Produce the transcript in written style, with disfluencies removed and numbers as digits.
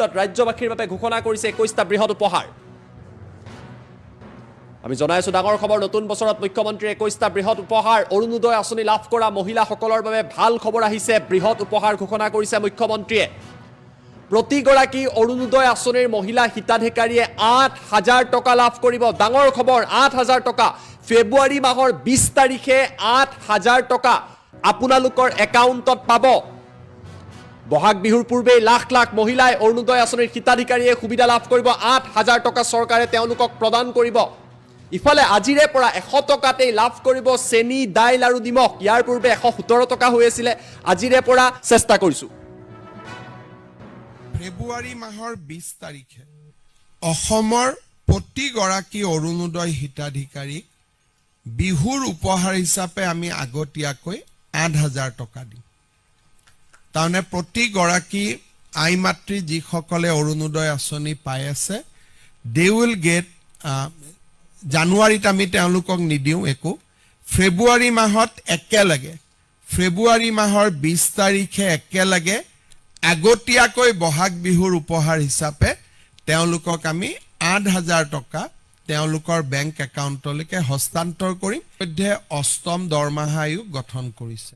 মুহূৰ্তত ৰাজ্যবাসীৰ বাবে ঘোষণা কৰিছে 21টা বৃহৎ উপহাৰ। আমি জনাই আছো ডাঙৰ খবৰ, নতুন বছৰত মুখ্যমন্ত্ৰীয়ে 21টা বৃহৎ উপহাৰ। অৰুণোদয় আঁচনি লাভ কৰা মহিলাসকলৰ বাবে ভাল খবৰ আহিছে, বৃহৎ উপহাৰ ঘোষণা কৰিছে মুখ্যমন্ত্ৰীয়ে। প্ৰতিগৰাকী অৰুণোদয় আঁচনিৰ মহিলা হিতাধিকাৰীয়ে 8,000 টকা লাভ কৰিব। ডাঙৰ খবৰ, 8,000 টকা। ফেব্ৰুৱাৰী মাহৰ 20 তাৰিখে 8,000 টকা আপোনালোকৰ একাউণ্টত পাব। বহাগ বিহুৰ পূৰ্বে লাখ লাখ মহিলাই অৰুণোদয় আঁচনিৰ হিতাধিকাৰীয়ে সুবিধা লাভ কৰিব। 8,000 টকা চৰকাৰে তেওঁলোকক প্ৰদান কৰিব। ইফালে আজিৰে পৰা 100 টকাতেই লাভ কৰিব চেনি, দাইল আৰু নিমখ। ইয়াৰ পূৰ্বে 117 টকা হৈ আছিলে, আজিৰে পৰা চেষ্টা কৰিছো। ফেব্ৰুৱাৰী মাহৰ 20 তাৰিখে অসমৰ প্ৰতিগৰাকী অৰুণোদয় হিতাধিকাৰীক বিহুৰ উপহাৰ হিচাপে আমি আগতীয়াকৈ 8,000 টকা দিম। তাৰমানে প্ৰতিগৰাকী আই মাতৃ যিসকলে অৰুণোদয় আঁচনি পাই আছে, দে উইল গেট, জানুৱাৰীত আমি তেওঁলোকক নিদিওঁ একো, ফেব্ৰুৱাৰী মাহত একেলগে, ফেব্ৰুৱাৰী মাহৰ 20 তাৰিখে একেলগে আগতীয়াকৈ বহাগ বিহুৰ উপহাৰ হিচাপে তেওঁলোকক আমি 8,000 টকা তেওঁলোকৰ বেংক একাউণ্টলৈকে হস্তান্তৰ কৰিম। ইতিমধ্যে 8ম দৰমহা আয়োগ গঠন কৰিছে।